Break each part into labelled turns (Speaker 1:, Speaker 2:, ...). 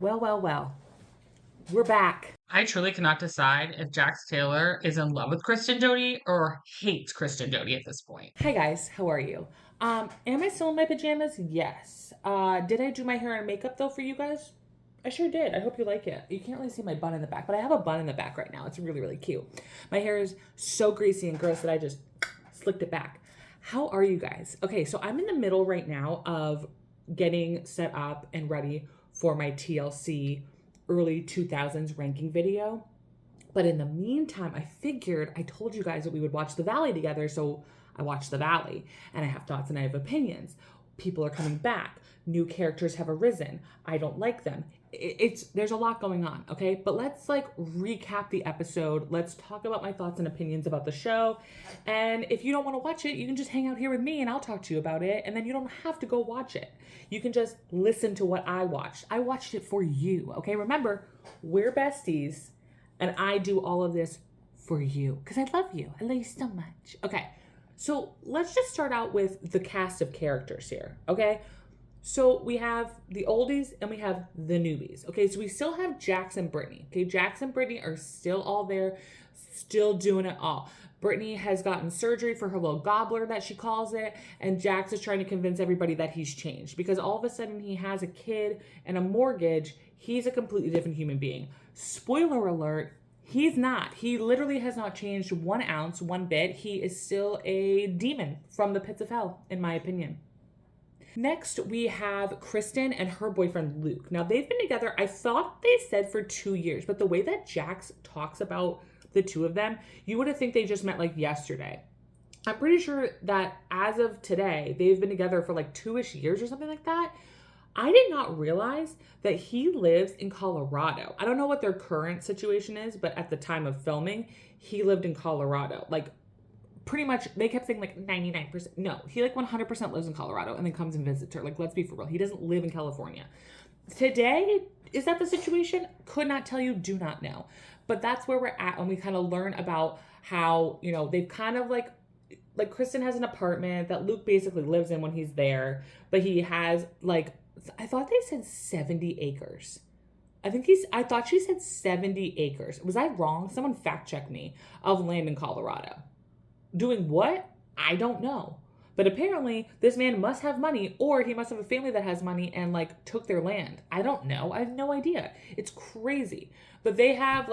Speaker 1: Well. We're back.
Speaker 2: I truly cannot decide if Jax Taylor is in love with Kristen Doty or hates Kristen Doty at this point.
Speaker 1: Hi guys, how are you? Am I still in my pajamas? Yes. Did I do my hair and makeup though for you guys? I sure did. I hope you like it. You can't really see my bun in the back, but I have a bun in the back right now. It's really, really cute. My hair is so greasy and gross that I just slicked it back. How are you guys? Okay, so I'm in the middle right now of getting set up and ready for my TLC early 2000s ranking video. But in the meantime, I told you guys that we would watch The Valley together. So I watched The Valley and I have thoughts and I have opinions. People are coming back. New characters have arisen. I don't like them. There's a lot going on, okay? But let's recap the episode. Let's talk about my thoughts and opinions about the show. And if you don't want to watch it, you can just hang out here with me and I'll talk to you about it. And then you don't have to go watch it. You can just listen to what I watched. I watched it for you, okay? Remember, we're besties. And I do all of this for you because I love you. I love you so much. Okay, so let's just start out with the cast of characters here, okay? So we have the oldies and we have the newbies, okay? So we still have Jax and Brittany, okay? Jax and Brittany are still all there, still doing it all. Brittany has gotten surgery for her little gobbler that she calls it, and Jax is trying to convince everybody that he's changed because all of a sudden he has a kid and a mortgage. He's a completely different human being. Spoiler alert, he's not. He literally has not changed 1 ounce, 1 bit. He is still a demon from the pits of hell, in my opinion. Next, we have Kristen and her boyfriend, Luke. Now, they've been together, I thought they said for 2 years, but the way that Jax talks about the two of them, you would have think they just met yesterday. I'm pretty sure that as of today, they've been together for 2-ish years or something like that. I did not realize that he lives in Colorado. I don't know what their current situation is, but at the time of filming, he lived in Colorado. Pretty much, they kept saying 99%. No, he 100% lives in Colorado and then comes and visits her. Let's be for real. He doesn't live in California. Today, is that the situation? Could not tell you, do not know. But that's where we're at when we kind of learn about how, they've kind of Kristen has an apartment that Luke basically lives in when he's there, but he has I thought they said 70 acres. I thought she said 70 acres. Was I wrong? Someone fact check me, of land in Colorado. Doing what? I don't know. But apparently this man must have money, or he must have a family that has money and took their land. I don't know. I have no idea. It's crazy. But they have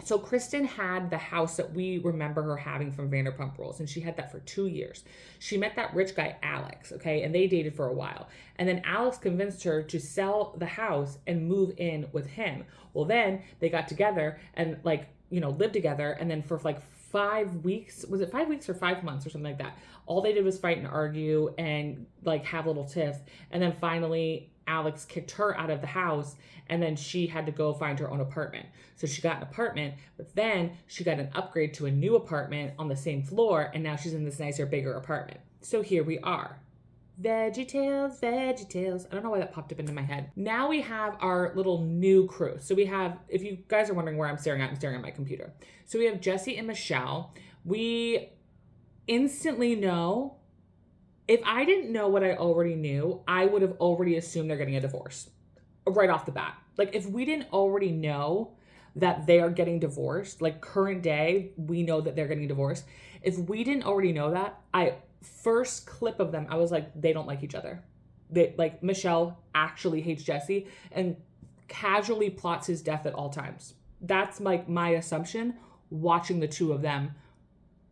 Speaker 1: so Kristen had the house that we remember her having from Vanderpump Rules, and she had that for 2 years. She met that rich guy, Alex, okay, and they dated for a while. And then Alex convinced her to sell the house and move in with him. Well, then they got together and lived together, and then for 5 weeks, was it 5 weeks or 5 months or something like that? All they did was fight and argue and have little tiffs. And then finally, Alex kicked her out of the house, and then she had to go find her own apartment. So she got an apartment, but then she got an upgrade to a new apartment on the same floor, and now she's in this nicer, bigger apartment. So here we are. VeggieTales. I don't know why that popped up into my head. Now we have our little new crew. So we have, if you guys are wondering where I'm staring at my computer. So we have Jesse and Michelle. We instantly know, if I didn't know what I already knew, I would have already assumed they're getting a divorce right off the bat. If we didn't already know that they are getting divorced, current day, we know that they're getting divorced. If we didn't already know that, first clip of them, I was they don't like each other. Michelle actually hates Jesse and casually plots his death at all times. That's my assumption watching the two of them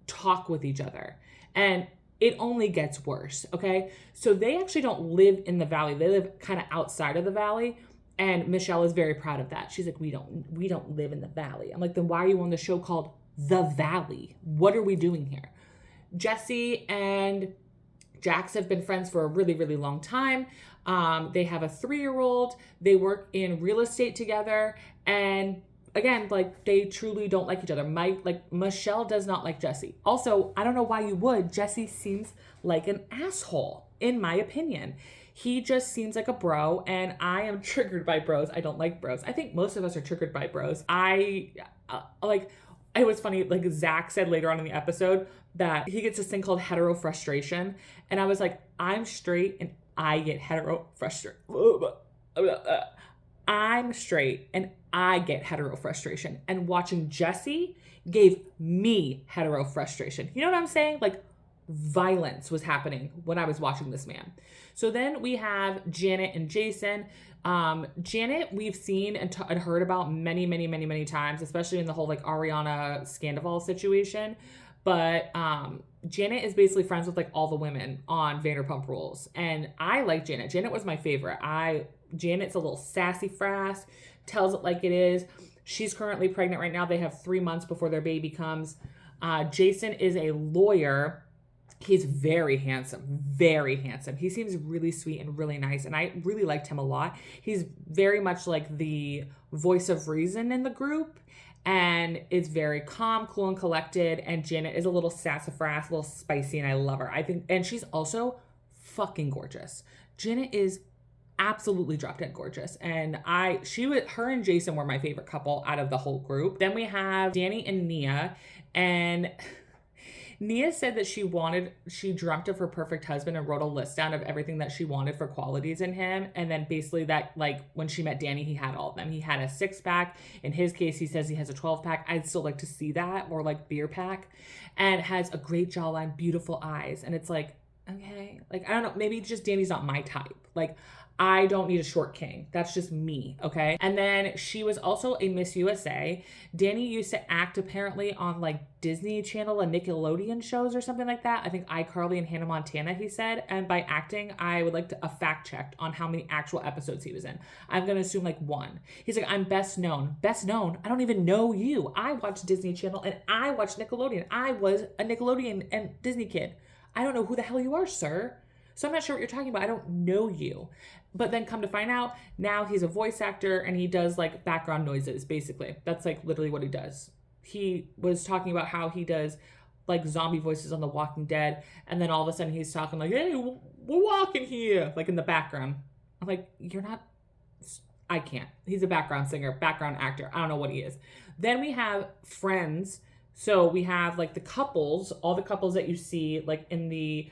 Speaker 1: talk with each other. And it only gets worse, okay? So they actually don't live in the valley. They live kind of outside of the valley. And Michelle is very proud of that. She's we don't live in the valley. I'm then why are you on the show called The Valley? What are we doing here? Jesse and Jax have been friends for a really, really long time. They have a 3-year-old. They work in real estate together. And again, they truly don't like each other. Michelle does not like Jesse. Also, I don't know why you would. Jesse seems like an asshole, in my opinion. He just seems like a bro, and I am triggered by bros. I don't like bros. I think most of us are triggered by bros. It was funny, Zach said later on in the episode that he gets this thing called hetero frustration. And I was I'm straight and I get hetero frustration. I'm straight and I get hetero frustration. And watching Jesse gave me hetero frustration. You know what I'm saying? Like violence was happening when I was watching this man. So then we have Janet and Jason. Janet, we've seen and heard about many times, especially in the whole like Ariana Scandival situation. But Janet is basically friends with like all the women on Vanderpump Rules. And I like Janet. Janet was my favorite. Janet's a little sassy frass, tells it like it is. She's currently pregnant right now. They have 3 months before their baby comes. Jason is a lawyer. He's very handsome, very handsome. He seems really sweet and really nice, and I really liked him a lot. He's very much like the voice of reason in the group, and is very calm, cool, and collected. And Janet is a little sassafras, a little spicy, and I love her. I think, and she's also fucking gorgeous. Janet is absolutely drop dead gorgeous, and her and Jason were my favorite couple out of the whole group. Then we have Danny and Nia, and Nia said that she dreamt of her perfect husband and wrote a list down of everything that she wanted for qualities in him. And then basically that, like, when she met Danny, he had all of them. He had a 6-pack. In his case, he says he has a 12-pack. I'd still like to see that, or like beer pack. And has a great jawline, beautiful eyes. And it's like, okay, like, I don't know, maybe just Danny's not my type. Like, I don't need a short king. That's just me, okay? And then she was also a Miss USA. Danny used to act apparently on like Disney Channel and Nickelodeon shows or something like that. I think iCarly and Hannah Montana, he said. And by acting, I would like a fact check on how many actual episodes he was in. I'm going to assume like 1. He's like, I'm best known. Best known? I don't even know you. I watched Disney Channel and I watched Nickelodeon. I was a Nickelodeon and Disney kid. I don't know who the hell you are, sir. So I'm not sure what you're talking about. I don't know you. But then come to find out, now he's a voice actor and he does like background noises, basically. That's like literally what he does. He was talking about how he does like zombie voices on The Walking Dead. And then all of a sudden he's talking like, hey, we're walking here, like in the background. I'm like, you're not, I can't. He's a background singer, background actor. I don't know what he is. Then we have Friends. So we have like the couples, all the couples that you see like in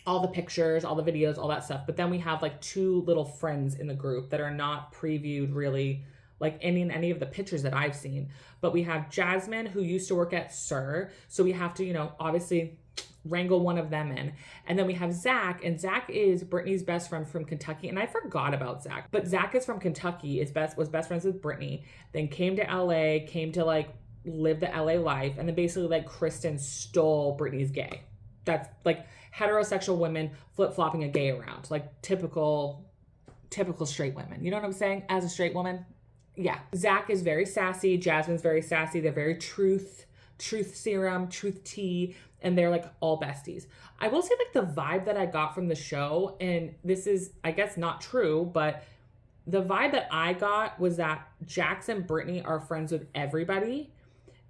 Speaker 1: all the pictures, all the videos, all that stuff. But then we have like 2 little friends in the group that are not previewed really like in any of the pictures that I've seen. But we have Jasmine, who used to work at SUR. So we have to, obviously wrangle one of them in. And then we have Zach, and Zach is Brittany's best friend from Kentucky. And I forgot about Zach, but Zach is from Kentucky, was best friends with Brittany, then came to LA, came to like live the LA life. And then basically like Kristen stole Brittany's gay. That's like heterosexual women flip-flopping a gay around, like typical straight women. You know what I'm saying? As a straight woman. Yeah. Zach is very sassy. Jasmine's very sassy. They're very truth serum, truth tea, and they're like all besties. I will say like the vibe that I got from the show, and this is, I guess, not true, but the vibe that I got was that Jax and Brittany are friends with everybody.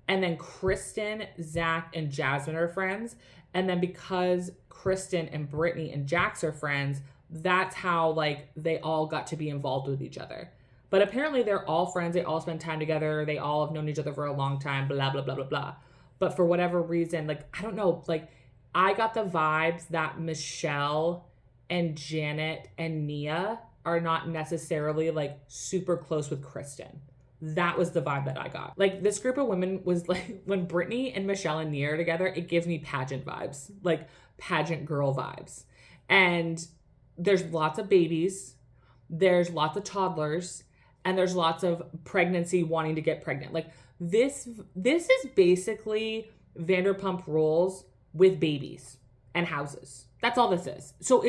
Speaker 1: And then Kristen, Zach, and Jasmine are friends. And then because Kristen and Brittany and Jax are friends, that's how like they all got to be involved with each other. But apparently they're all friends. They all spend time together. They all have known each other for a long time, blah, blah, blah, blah, blah. But for whatever reason, like, I don't know, like I got the vibes that Michelle and Janet and Nia are not necessarily like super close with Kristen. That was the vibe that I got. Like this group of women was like, when Brittany and Michelle and Nia are together, it gives me pageant vibes, like pageant girl vibes. And there's lots of babies, there's lots of toddlers, and there's lots of pregnancy wanting to get pregnant. Like this is basically Vanderpump Rules with babies and houses. That's all this is. So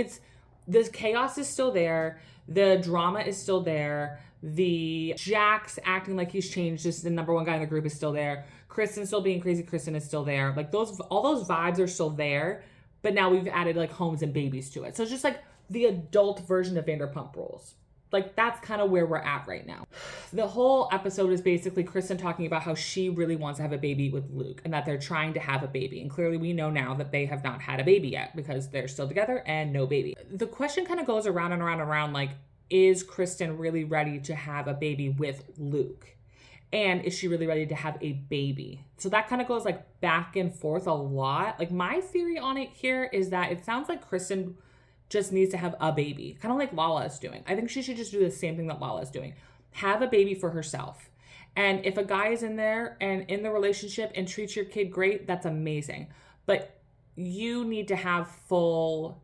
Speaker 1: this chaos is still there. The drama is still there. The Jax acting like he's changed, just the number 1 guy in the group, is still there. Kristen still being crazy Kristen is still there. Like all those vibes are still there, but now we've added like homes and babies to it. So it's just like the adult version of Vanderpump Rules. Like that's kind of where we're at right now. The whole episode is basically Kristen talking about how she really wants to have a baby with Luke and that they're trying to have a baby. And clearly we know now that they have not had a baby yet because they're still together and no baby. The question kind of goes around and around and around, like, is Kristen really ready to have a baby with Luke? And is she really ready to have a baby? So that kind of goes like back and forth a lot. Like my theory on it here is that it sounds like Kristen just needs to have a baby, kind of like Lala is doing. I think she should just do the same thing that Lala is doing. Have a baby for herself. And if a guy is in there and in the relationship and treats your kid great, that's amazing. But you need to have full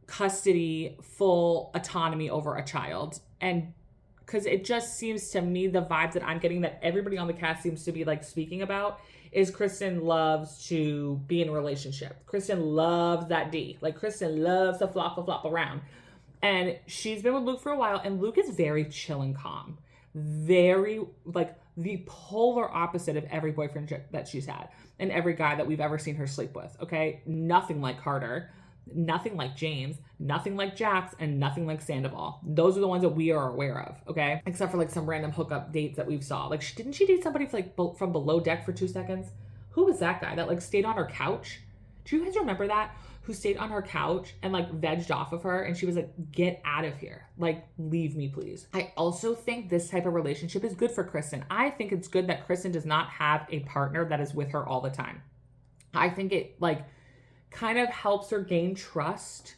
Speaker 1: custody, full autonomy over a child. And because it just seems to me, the vibe that I'm getting that everybody on the cast seems to be like speaking about is Kristen loves to be in a relationship. Kristen loves that D. Like Kristen loves to flop around. And she's been with Luke for a while, and Luke is very chill and calm. Very, like, the polar opposite of every boyfriend that she's had and every guy that we've ever seen her sleep with, okay? Nothing like Carter, nothing like James, nothing like Jax, and nothing like Sandoval. Those are the ones that we are aware of, okay? Except for, like, some random hookup dates that we've saw. Like, didn't she date somebody for, like, from below deck for 2 seconds? Who was that guy that, like, stayed on her couch? Do you guys remember that? Who stayed on her couch and like vegged off of her, and she was like, get out of here. Like, leave me, please. I also think this type of relationship is good for Kristen. I think it's good that Kristen does not have a partner that is with her all the time. I think it like kind of helps her gain trust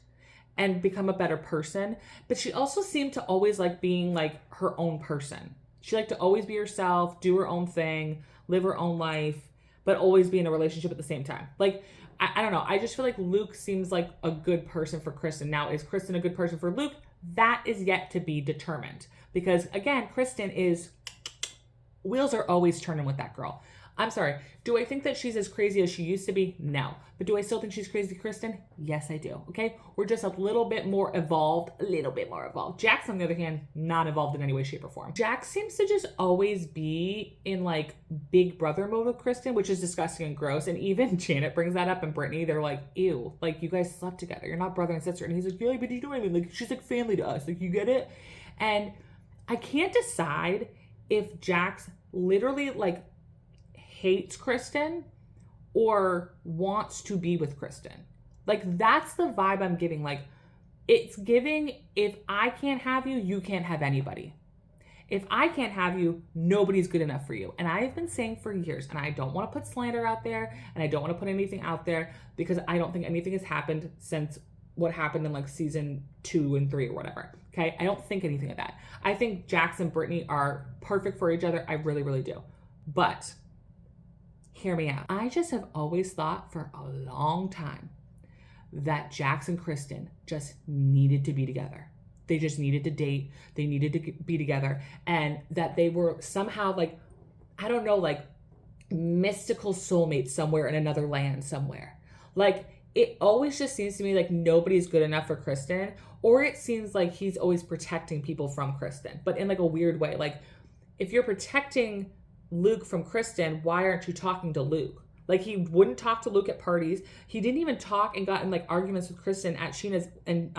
Speaker 1: and become a better person. But she also seemed to always like being like her own person. She liked to always be herself, do her own thing, live her own life, but always be in a relationship at the same time. Like, I don't know. I just feel like Luke seems like a good person for Kristen. Now, is Kristen a good person for Luke? That is yet to be determined. Because, again, Kristen is... wheels are always turning with that girl. I'm sorry. Do I think that she's as crazy as she used to be? No. But do I still think she's crazy, Kristen? Yes, I do. Okay? We're just a little bit more evolved. A little bit more evolved. Jax, on the other hand, not evolved in any way, shape, or form. Jax seems to just always be in, like, big brother mode with Kristen, which is disgusting and gross. And even Janet brings that up, and Brittany, they're like, ew. Like, you guys slept together. You're not brother and sister. And he's like, yeah, but you know what I mean? Like, she's like family to us. Like, you get it? And I can't decide if Jax literally, like, hates Kristen or wants to be with Kristen. Like, that's the vibe I'm getting. Like, it's giving, if I can't have you, you can't have anybody. If I can't have you, nobody's good enough for you. And I've been saying for years, and I don't want to put slander out there, and I don't want to put anything out there because I don't think anything has happened since what happened in like season 2 and 3 or whatever. Okay? I don't think anything of that. I think Jax and Brittany are perfect for each other. I really, really do. But hear me out. I just have always thought for a long time that Jax and Kristen just needed to be together. They just needed to date. They needed to be together. And that they were somehow like, I don't know, like mystical soulmates somewhere in another land somewhere. Like, it always just seems to me like nobody's good enough for Kristen, or it seems like he's always protecting people from Kristen, but in like a weird way. Like, if you're protecting Luke from Kristen, why aren't you talking to Luke? Like, he wouldn't talk to Luke at parties. He didn't even talk and got in like arguments with Kristen at Sheena's and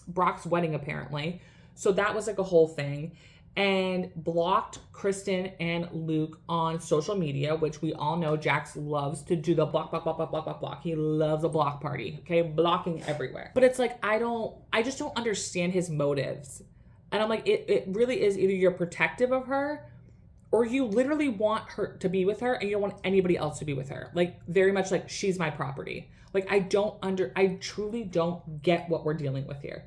Speaker 1: Brock's wedding, apparently. So that was like a whole thing. And blocked Kristen and Luke on social media, which we all know Jax loves to do the block. He loves a block party, okay? Blocking everywhere. But it's like, I just don't understand his motives. And I'm like, it really is either you're protective of her, or you literally want her to be with her and you don't want anybody else to be with her. Like, very much like, she's my property. Like, I truly don't get what we're dealing with here.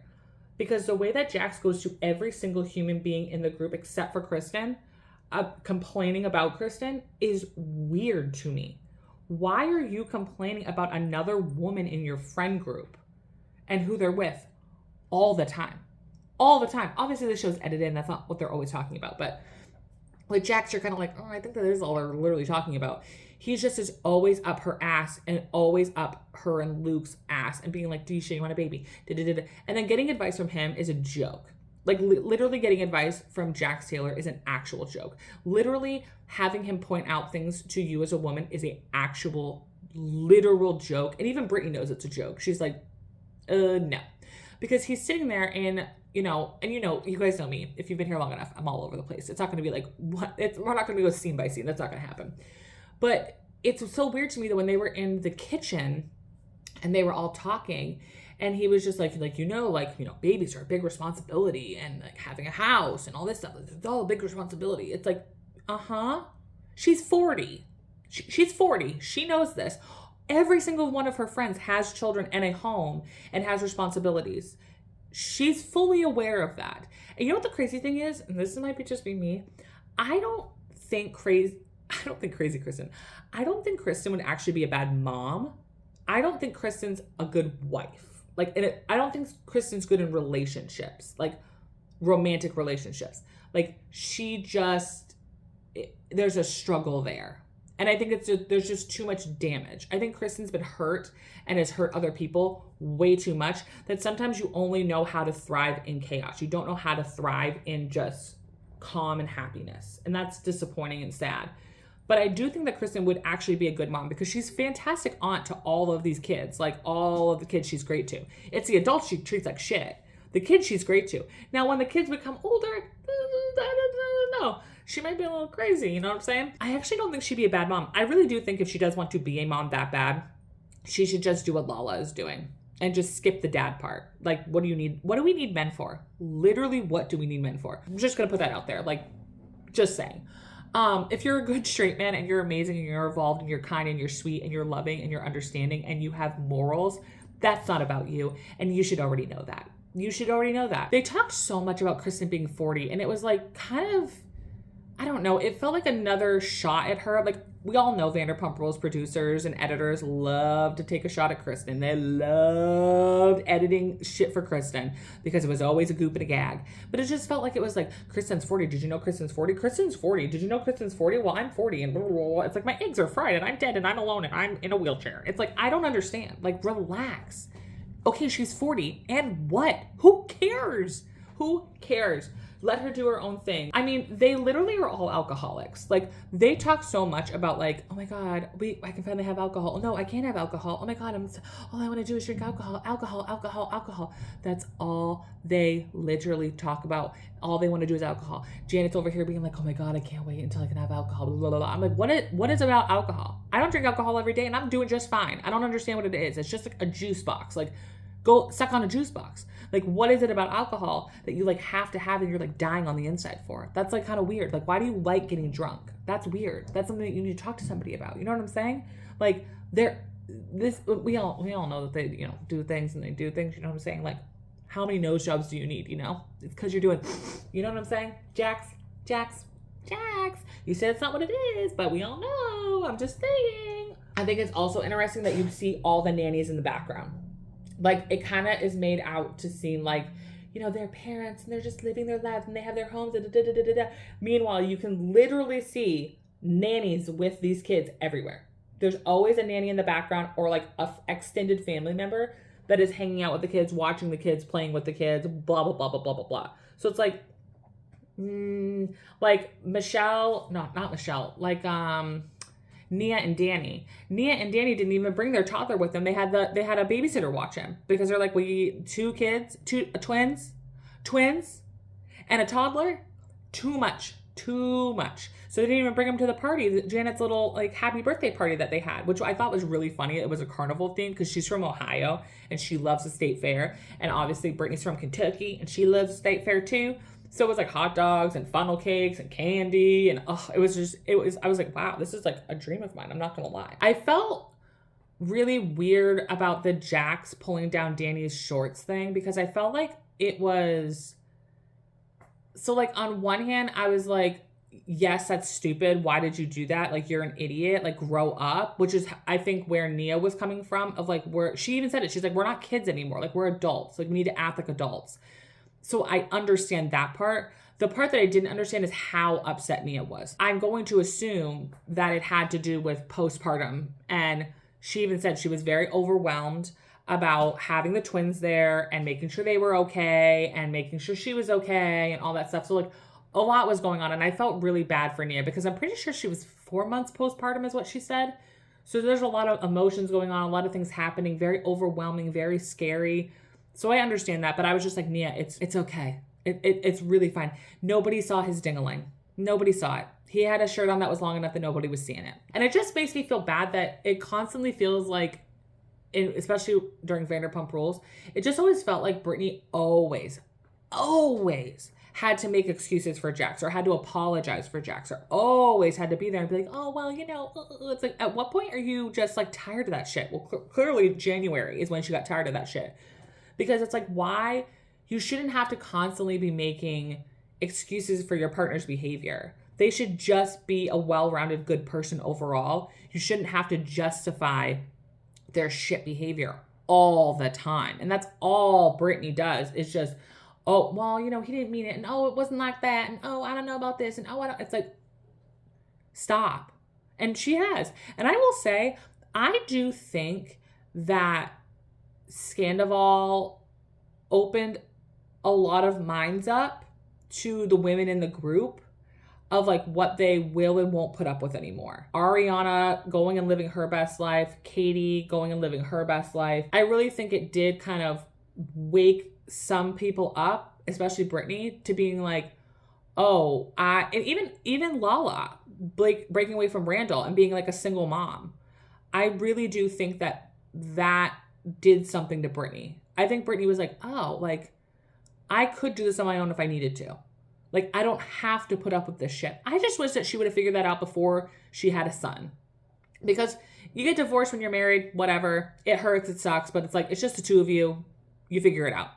Speaker 1: Because the way that Jax goes to every single human being in the group except for Kristen, complaining about Kristen, is weird to me. Why are you complaining about another woman in your friend group and who they're with all the time? All the time. Obviously, the show's edited and that's not what they're always talking about, but with Jax, you're kind of like, oh, I think that is all they're literally talking about. He's just is always up her ass and always up her and Luke's ass and being like, Disha, you want a baby? And then getting advice from him is a joke. Like, literally getting advice from Jax Taylor is an actual joke. Literally having him point out things to you as a woman is an actual, literal joke. And even Brittany knows it's a joke. She's like, no. Because he's sitting there and, you guys know me. If you've been here long enough, I'm all over the place. It's not going to be like, we're not going to go scene by scene. That's not going to happen. But it's so weird to me that when they were in the kitchen and they were all talking and he was just like, babies are a big responsibility and like having a house and all this stuff. It's all a big responsibility. It's like, she's 40. She's 40. She knows this. Every single one of her friends has children and a home and has responsibilities. She's fully aware of that. And you know what the crazy thing is? And this might be just be me. I don't think crazy Kristen. I don't think Kristen would actually be a bad mom. I don't think Kristen's a good wife. Like, I don't think Kristen's good in relationships, like romantic relationships. Like, there's a struggle there. And I think there's just too much damage. I think Kristen's been hurt and has hurt other people way too much that sometimes you only know how to thrive in chaos. You don't know how to thrive in just calm and happiness. And that's disappointing and sad. But I do think that Kristen would actually be a good mom because she's a fantastic aunt to all of these kids. Like, all of the kids she's great to. It's the adults she treats like shit. The kids she's great to. Now, when the kids become older, I don't know. She might be a little crazy, you know what I'm saying? I actually don't think she'd be a bad mom. I really do think if she does want to be a mom that bad, she should just do what Lala is doing and just skip the dad part. Like, what do you need? What do we need men for? Literally, what do we need men for? I'm just going to put that out there. Like, just saying. If you're a good straight man and you're amazing and you're evolved and you're kind and you're sweet and you're loving and you're understanding and you have morals, that's not about you. And you should already know that. You should already know that. They talked so much about Kristen being 40 and it was like kind of, I don't know, it felt like another shot at her. Like, we all know Vanderpump Rules producers and editors love to take a shot at Kristen. They loved editing shit for Kristen because it was always a goop and a gag. But it just felt like it was like, Kristen's 40. Did you know Kristen's 40? Kristen's 40. Did you know Kristen's 40? Well, I'm 40 and blah, blah, blah. It's like my eggs are fried and I'm dead and I'm alone and I'm in a wheelchair. It's like, I don't understand. Like, relax. Okay, she's 40. And what? Who cares? Who cares? Let her do her own thing. I mean, they literally are all alcoholics. Like, they talk so much about like, oh my God, I can finally have alcohol. Oh no, I can't have alcohol. Oh my God, all I want to do is drink alcohol, alcohol, alcohol, alcohol. That's all they literally talk about. All they want to do is alcohol. Janet's over here being like, oh my God, I can't wait until I can have alcohol. Blah, blah, blah. I'm like, what is about alcohol? I don't drink alcohol every day and I'm doing just fine. I don't understand what it is. It's just like a juice box. Like, go suck on a juice box. Like, what is it about alcohol that you like have to have and you're like dying on the inside for? That's like kind of weird. Like, why do you like getting drunk? That's weird. That's something that you need to talk to somebody about. You know what I'm saying? Like, we all know that they, you know, do things and they do things. You know what I'm saying? Like, how many nose jobs do you need? You know, it's because you're doing, you know what I'm saying? Jax. You said it's not what it is, but we all know. I'm just saying. I think it's also interesting that you see all the nannies in the background. Like, it kind of is made out to seem like, you know, they're parents and they're just living their lives and they have their homes. Meanwhile, you can literally see nannies with these kids everywhere. There's always a nanny in the background or like a extended family member that is hanging out with the kids, watching the kids, playing with the kids, blah, blah, blah, blah, blah, blah, blah. So it's like, Michelle, no, not Michelle, like, Nia and Danny didn't even bring their toddler with them. They had a babysitter watch him because they're like, two twins and a toddler, too much. So they didn't even bring him to the party, Janet's little like happy birthday party that they had, which I thought was really funny. It was a carnival theme because she's from Ohio and she loves the state fair, and obviously Brittany's from Kentucky and she loves the state fair too. So it was like hot dogs and funnel cakes and candy. And I was like, wow, this is like a dream of mine. I'm not going to lie. I felt really weird about the Jax pulling down Danny's shorts thing because I felt like it was, so like on one hand, I was like, yes, that's stupid. Why did you do that? Like, you're an idiot. Like, grow up, which is, I think, where Nia was coming from of like, she even said it. She's like, we're not kids anymore. Like, we're adults. Like, we need to act like adults. So I understand that part. The part that I didn't understand is how upset Nia was. I'm going to assume that it had to do with postpartum. And she even said she was very overwhelmed about having the twins there and making sure they were okay and making sure she was okay and all that stuff. So like a lot was going on. And I felt really bad for Nia because I'm pretty sure she was 4 months postpartum is what she said. So there's a lot of emotions going on, a lot of things happening, very overwhelming, very scary. So I understand that, but I was just like, Nia, it's okay. It's really fine. Nobody saw his ding-a-ling. Nobody saw it. He had a shirt on that was long enough that nobody was seeing it. And it just makes me feel bad that it constantly feels like, especially during Vanderpump Rules, it just always felt like Brittany always had to make excuses for Jax or had to apologize for Jax or always had to be there and be like, oh, well, it's like, at what point are you just like tired of that shit? Well, clearly January is when she got tired of that shit. Because it's like, why? You shouldn't have to constantly be making excuses for your partner's behavior. They should just be a well-rounded good person overall. You shouldn't have to justify their shit behavior all the time. And that's all Brittany does, is just, oh, well, he didn't mean it. And oh, it wasn't like that. And oh, I don't know about this. And oh, it's like, stop. And she has. And I will say, I do think that Scandival opened a lot of minds up to the women in the group of like what they will and won't put up with anymore. Ariana going and living her best life, Katie going and living her best life. I really think it did kind of wake some people up, especially Brittany, to being like, oh, and even Lala, like breaking away from Randall and being like a single mom. I really do think that did something to Brittany. I think Brittany was like, oh, like I could do this on my own if I needed to. Like, I don't have to put up with this shit. I just wish that she would have figured that out before she had a son. Because you get divorced when you're married, whatever. It hurts, it sucks, but it's like, it's just the two of you. You figure it out.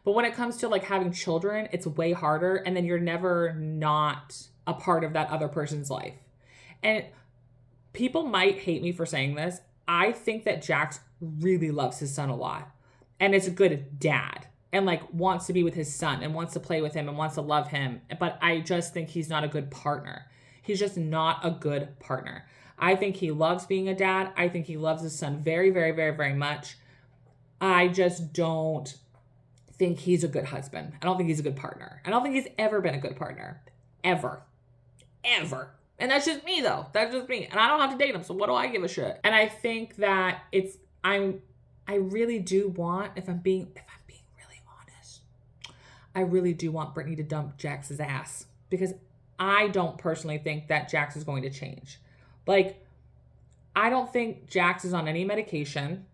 Speaker 1: But when it comes to like having children, it's way harder. And then you're never not a part of that other person's life. And people might hate me for saying this. I think that Jax really loves his son a lot. And is a good dad. And like wants to be with his son and wants to play with him and wants to love him. But I just think he's not a good partner. He's just not a good partner. I think he loves being a dad. I think he loves his son very, very, very, very much. I just don't think he's a good husband. I don't think he's a good partner. I don't think he's ever been a good partner. Ever. Ever. And that's just me though. That's just me. And I don't have to date him. So what do I give a shit? And I think that I really do want, if I'm being really honest, I really do want Brittany to dump Jax's ass, because I don't personally think that Jax is going to change. Like, I don't think Jax is on any medication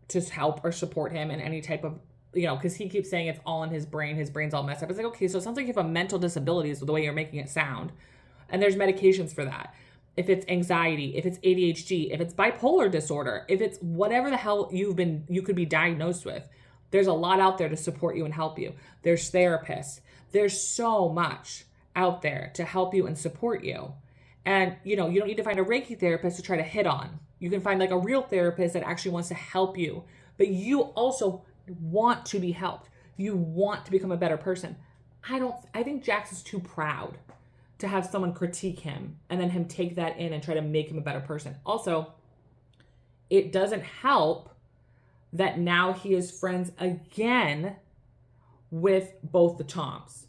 Speaker 1: to help or support him in any type of, because he keeps saying it's all in his brain. His brain's all messed up. It's like, okay, so it sounds like you have a mental disability is the way you're making it sound. And there's medications for that. If it's anxiety, if it's ADHD, if it's bipolar disorder, if it's whatever the hell you could be diagnosed with, there's a lot out there to support you and help you. There's therapists. There's so much out there to help you and support you. And, you don't need to find a Reiki therapist to try to hit on. You can find like a real therapist that actually wants to help you. But you also want to be helped. You want to become a better person. I think Jax is too proud to have someone critique him and then him take that in and try to make him a better person. Also, it doesn't help that now he is friends again with both the Toms.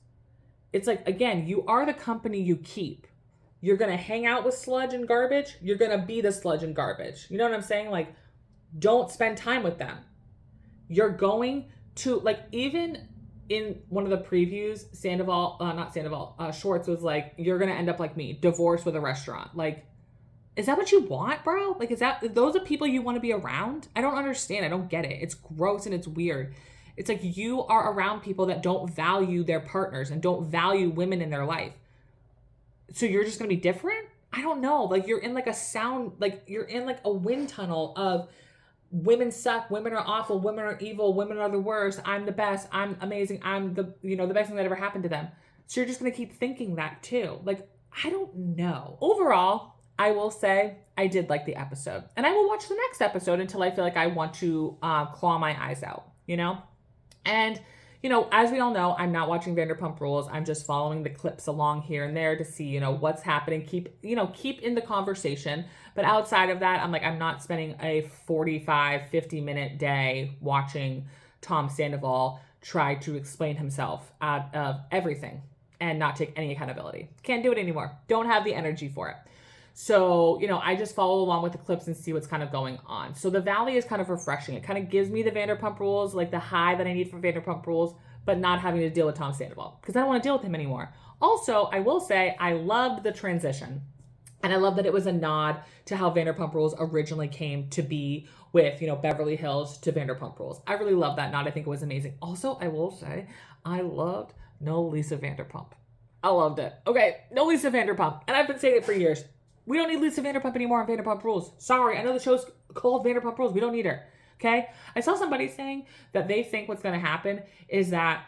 Speaker 1: It's like, again, you are the company you keep. You're going to hang out with sludge and garbage. You're going to be the sludge and garbage. You know what I'm saying? Like, don't spend time with them. You're going to, like, even in one of the previews, Schwartz was like, you're going to end up like me, divorced with a restaurant. Like, is that what you want, bro? Like, those are people you want to be around? I don't understand. I don't get it. It's gross and it's weird. It's like you are around people that don't value their partners and don't value women in their life. So you're just going to be different? I don't know. Like, you're in like you're in like a wind tunnel of women suck, women are awful, women are evil, women are the worst, I'm the best, I'm amazing, I'm the best thing that ever happened to them. So you're just going to keep thinking that too. Like, I don't know. Overall, I will say I did like the episode. And I will watch the next episode until I feel like I want to claw my eyes out, And, as we all know, I'm not watching Vanderpump Rules. I'm just following the clips along here and there to see, what's happening. Keep in the conversation. But outside of that, I'm not spending a 45, 50-minute day watching Tom Sandoval try to explain himself out of everything and not take any accountability. Can't do it anymore. Don't have the energy for it. So, I just follow along with the clips and see what's kind of going on. So the Valley is kind of refreshing. It kind of gives me the Vanderpump Rules, like the high that I need for Vanderpump Rules, but not having to deal with Tom Sandoval because I don't want to deal with him anymore. Also, I will say I loved the transition. And I love that it was a nod to how Vanderpump Rules originally came to be with, Beverly Hills to Vanderpump Rules. I really love that nod. I think it was amazing. Also, I will say I loved No Lisa Vanderpump. I loved it. Okay, no Lisa Vanderpump. And I've been saying it for years. We don't need Lisa Vanderpump anymore on Vanderpump Rules. Sorry, I know the show's called Vanderpump Rules. We don't need her. Okay? I saw somebody saying that they think what's going to happen is that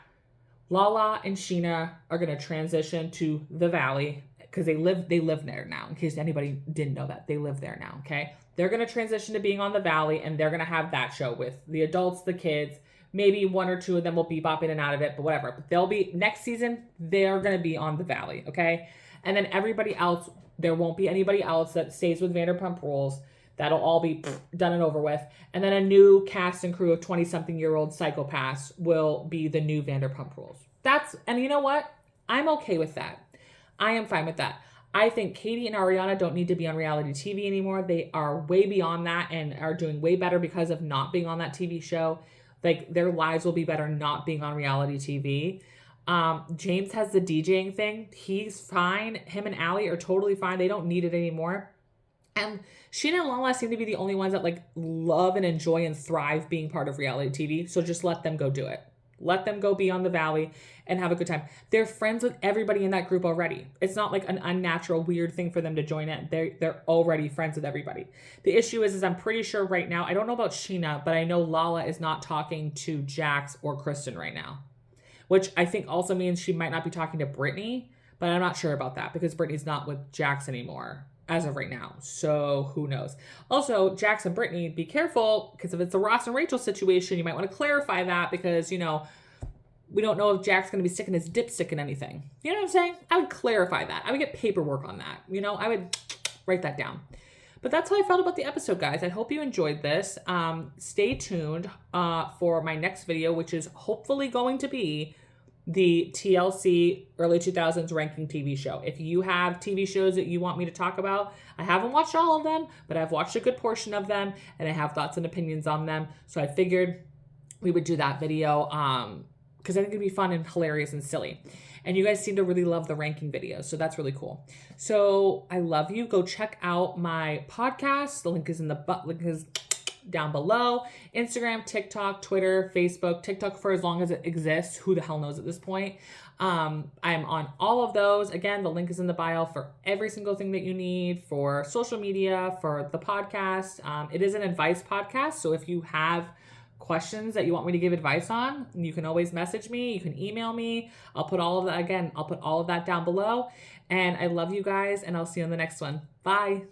Speaker 1: Lala and Sheena are going to transition to the Valley because they live there now. In case anybody didn't know that, they live there now. Okay? They're going to transition to being on the Valley, and they're going to have that show with the adults, the kids. Maybe one or two of them will be bopping in and out of it, but whatever. But they'll be, next season, they're going to be on the Valley, okay? And then everybody else, there won't be anybody else that stays with Vanderpump Rules. That'll all be done and over with. And then a new cast and crew of 20-something-year-old psychopaths will be the new Vanderpump Rules. And you know what? I'm okay with that. I am fine with that. I think Katie and Ariana don't need to be on reality TV anymore. They are way beyond that and are doing way better because of not being on that TV show. Like, their lives will be better not being on reality TV. James has the DJing thing. He's fine. Him and Allie are totally fine. They don't need it anymore. And Sheena and Lala seem to be the only ones that, like, love and enjoy and thrive being part of reality TV. So just let them go do it. Let them go be on the Valley and have a good time. They're friends with everybody in that group already. It's not like an unnatural, weird thing for them to join in. They're already friends with everybody. The issue is I'm pretty sure right now, I don't know about Sheena, but I know Lala is not talking to Jax or Kristen right now, which I think also means she might not be talking to Brittany, but I'm not sure about that because Brittany's not with Jax anymore as of right now. So who knows? Also, Jax and Brittany, be careful because if it's the Ross and Rachel situation, you might want to clarify that because, you know, we don't know if Jack's going to be sticking his dipstick in anything. You know what I'm saying? I would clarify that. I would get paperwork on that. You know, I would write that down. But that's how I felt about the episode, guys. I hope you enjoyed this. Stay tuned for my next video, which is hopefully going to be the TLC early 2000s ranking TV show. If you have TV shows that you want me to talk about, I haven't watched all of them, but I've watched a good portion of them, and I have thoughts and opinions on them. So I figured we would do that video because I think it'd be fun and hilarious and silly. And you guys seem to really love the ranking videos, so that's really cool. So I love you. Go check out my podcast. The link is down below. Instagram, TikTok, Twitter, Facebook, TikTok for as long as it exists. Who the hell knows at this point? I'm on all of those. Again, the link is in the bio for every single thing that you need for social media, for the podcast. It is an advice podcast, so if you have questions that you want me to give advice on, you can always message me. You can email me. I'll put all of that, again, I'll put all of that down below. And I love you guys, and I'll see you on the next one. Bye.